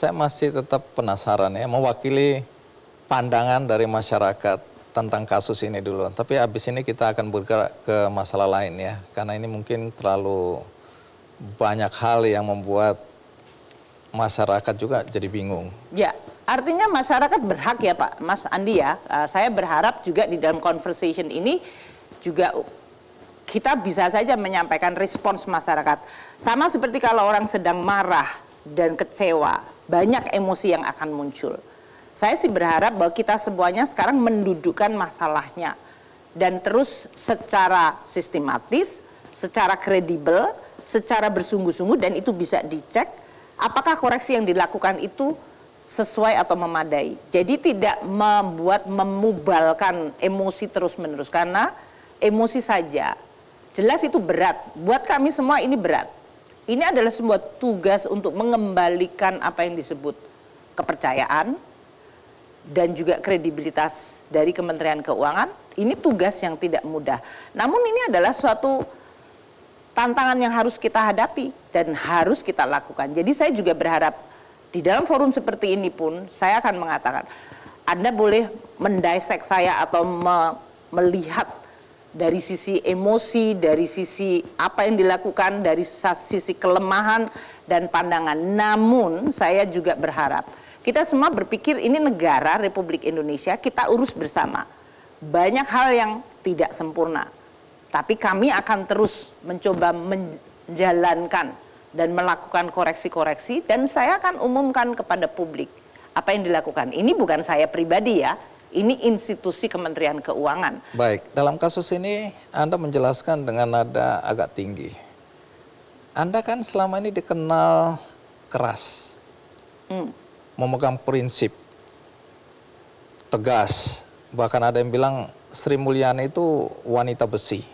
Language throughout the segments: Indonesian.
Saya masih tetap penasaran ya, mewakili pandangan dari masyarakat tentang kasus ini dulu. Tapi habis ini kita akan bergerak ke masalah lain ya, karena ini mungkin terlalu banyak hal yang membuat masyarakat juga jadi bingung. Ya, artinya masyarakat berhak ya Pak, Mas Andi ya. Saya berharap juga di dalam conversation ini juga kita bisa saja menyampaikan respons masyarakat. Sama seperti kalau orang sedang marah dan kecewa, banyak emosi yang akan muncul. Saya sih berharap bahwa kita semuanya sekarang mendudukkan masalahnya dan terus secara sistematis, secara kredibel, secara bersungguh-sungguh, dan itu bisa dicek apakah koreksi yang dilakukan itu sesuai atau memadai. Jadi tidak memubalkan emosi terus-menerus, karena emosi saja jelas itu berat. Buat kami semua ini berat. Ini adalah sebuah tugas untuk mengembalikan apa yang disebut kepercayaan dan juga kredibilitas dari Kementerian Keuangan. Ini tugas yang tidak mudah. Namun ini adalah suatu tantangan yang harus kita hadapi dan harus kita lakukan. Jadi saya juga berharap di dalam forum seperti ini pun saya akan mengatakan, Anda boleh mendisek saya atau melihat dari sisi emosi, dari sisi apa yang dilakukan, dari sisi kelemahan dan pandangan. Namun saya juga berharap kita semua berpikir ini negara Republik Indonesia, kita urus bersama. Banyak hal yang tidak sempurna, tapi kami akan terus mencoba menjalankan dan melakukan koreksi-koreksi, dan saya akan umumkan kepada publik apa yang dilakukan. Ini bukan saya pribadi ya, ini institusi Kementerian Keuangan. Baik, dalam kasus ini Anda menjelaskan dengan nada agak tinggi. Anda kan selama ini dikenal keras, memegang prinsip, tegas. Bahkan ada yang bilang Sri Mulyani itu wanita besi.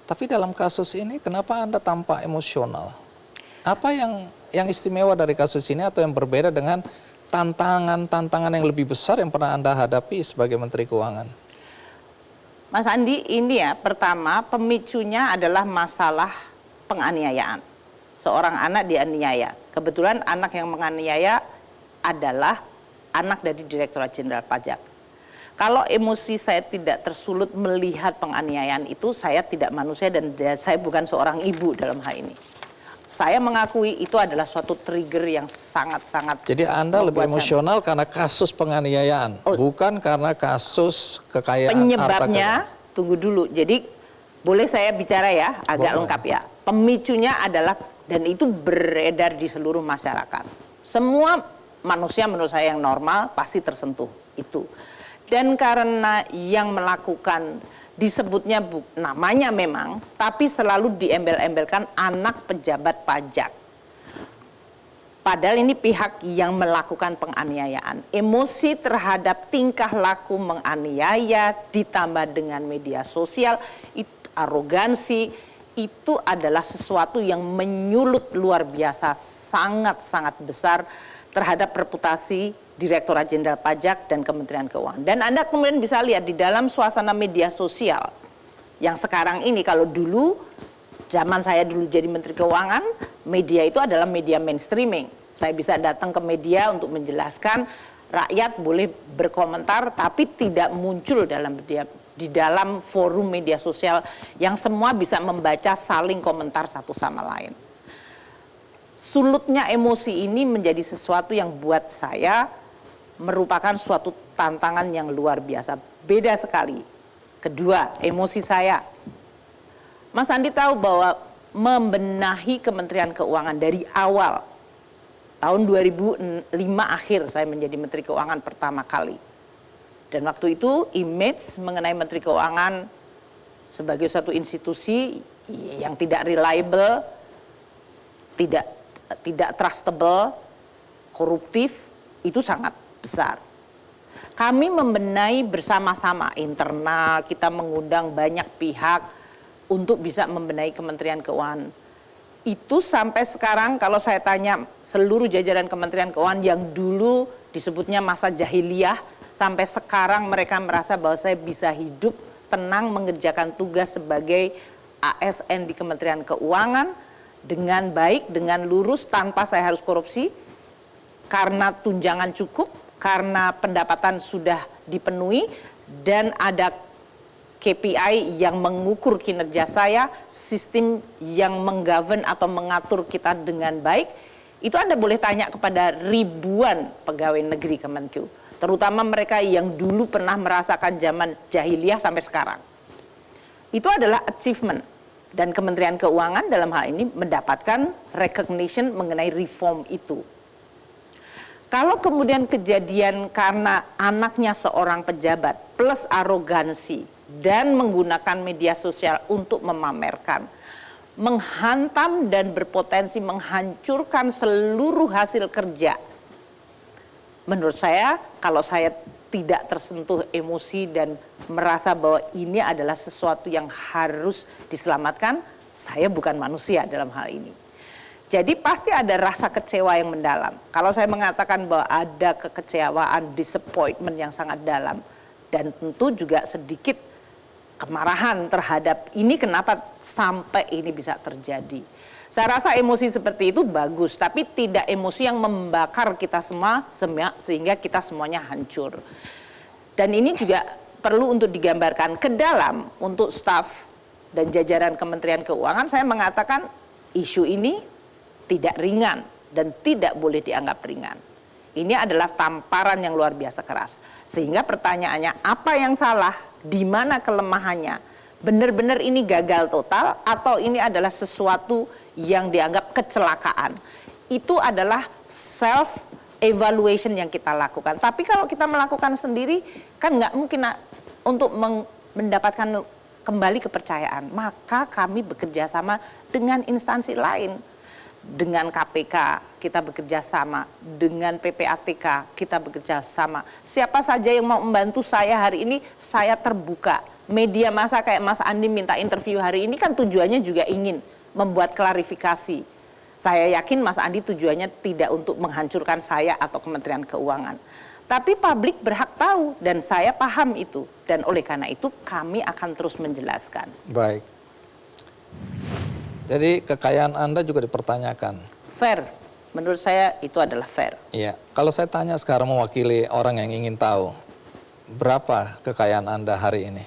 Tapi dalam kasus ini kenapa Anda tampak emosional? Apa yang istimewa dari kasus ini atau yang berbeda dengan tantangan-tantangan yang lebih besar yang pernah Anda hadapi sebagai Menteri Keuangan? Mas Andi, ini ya, pertama pemicunya adalah masalah penganiayaan. Seorang anak dianiaya. Kebetulan anak yang menganiaya adalah anak dari Direktorat Jenderal Pajak. Kalau emosi saya tidak tersulut melihat penganiayaan itu, saya tidak manusia dan saya bukan seorang ibu dalam hal ini. Saya mengakui itu adalah suatu trigger yang sangat-sangat. Jadi Anda lebih emosional karena kasus penganiayaan, bukan karena kasus kekayaan. Penyebabnya, tunggu dulu. Jadi boleh saya bicara ya, agak lengkap ya. Pemicunya adalah, dan itu beredar di seluruh masyarakat. Semua manusia menurut saya yang normal pasti tersentuh itu. Dan karena yang melakukan disebutnya namanya memang, tapi selalu diembel-embelkan anak pejabat pajak. Padahal ini pihak yang melakukan penganiayaan. Emosi terhadap tingkah laku menganiaya ditambah dengan media sosial, arogansi, itu adalah sesuatu yang menyulut luar biasa, sangat-sangat besar terhadap reputasi Direktorat Jenderal Pajak dan Kementerian Keuangan. Dan Anda kemudian bisa lihat di dalam suasana media sosial yang sekarang ini, kalau dulu, zaman saya dulu jadi Menteri Keuangan, media itu adalah media mainstreaming. Saya bisa datang ke media untuk menjelaskan, rakyat boleh berkomentar, tapi tidak muncul di dalam forum media sosial yang semua bisa membaca, saling komentar satu sama lain. Sulutnya emosi ini menjadi sesuatu yang buat saya merupakan suatu tantangan yang luar biasa, beda sekali. Kedua, emosi saya. Mas Andi tahu bahwa membenahi Kementerian Keuangan dari awal, tahun 2005 akhir saya menjadi Menteri Keuangan pertama kali. Dan waktu itu image mengenai Menteri Keuangan sebagai suatu institusi yang tidak reliable, tidak trustable, koruptif, itu sangat besar. Kami membenahi bersama-sama internal, kita mengundang banyak pihak untuk bisa membenahi Kementerian Keuangan. Itu sampai sekarang kalau saya tanya seluruh jajaran Kementerian Keuangan yang dulu disebutnya masa jahiliyah, sampai sekarang mereka merasa bahwa saya bisa hidup tenang mengerjakan tugas sebagai ASN di Kementerian Keuangan dengan baik, dengan lurus, tanpa saya harus korupsi. karena tunjangan cukup, karena pendapatan sudah dipenuhi, dan ada KPI yang mengukur kinerja saya, sistem yang menggovern atau mengatur kita dengan baik, itu Anda boleh tanya kepada ribuan pegawai negeri Kemenkeu, terutama mereka yang dulu pernah merasakan zaman jahiliyah sampai sekarang. Itu adalah achievement, dan Kementerian Keuangan dalam hal ini mendapatkan recognition mengenai reform itu. Kalau kemudian kejadian karena anaknya seorang pejabat plus arogansi dan menggunakan media sosial untuk memamerkan, menghantam dan berpotensi menghancurkan seluruh hasil kerja. Menurut saya, kalau saya tidak tersentuh emosi dan merasa bahwa ini adalah sesuatu yang harus diselamatkan, saya bukan manusia dalam hal ini. Jadi pasti ada rasa kecewa yang mendalam. Kalau saya mengatakan bahwa ada kekecewaan, disappointment yang sangat dalam, dan tentu juga sedikit kemarahan terhadap ini kenapa sampai ini bisa terjadi. Saya rasa emosi seperti itu bagus, tapi tidak emosi yang membakar kita semua sehingga kita semuanya hancur. Dan ini juga perlu untuk digambarkan ke dalam untuk staf dan jajaran Kementerian Keuangan. Saya mengatakan isu ini tidak ringan dan tidak boleh dianggap ringan. Ini adalah tamparan yang luar biasa keras. Sehingga pertanyaannya, apa yang salah? Di mana kelemahannya? Benar-benar ini gagal total atau ini adalah sesuatu yang dianggap kecelakaan? Itu adalah self evaluation yang kita lakukan. Tapi kalau kita melakukan sendiri, kan nggak mungkin untuk mendapatkan kembali kepercayaan. Maka kami bekerja sama dengan instansi lain. Dengan KPK kita bekerja sama, dengan PPATK kita bekerja sama. Siapa saja yang mau membantu saya hari ini, saya terbuka. Media massa kayak Mas Andi minta interview hari ini kan tujuannya juga ingin membuat klarifikasi. Saya yakin Mas Andi tujuannya tidak untuk menghancurkan saya atau Kementerian Keuangan. Tapi publik berhak tahu dan saya paham itu. Dan oleh karena itu kami akan terus menjelaskan. Baik. Jadi kekayaan Anda juga dipertanyakan. Fair, menurut saya itu adalah fair. Iya, kalau saya tanya sekarang mewakili orang yang ingin tahu, berapa kekayaan Anda hari ini?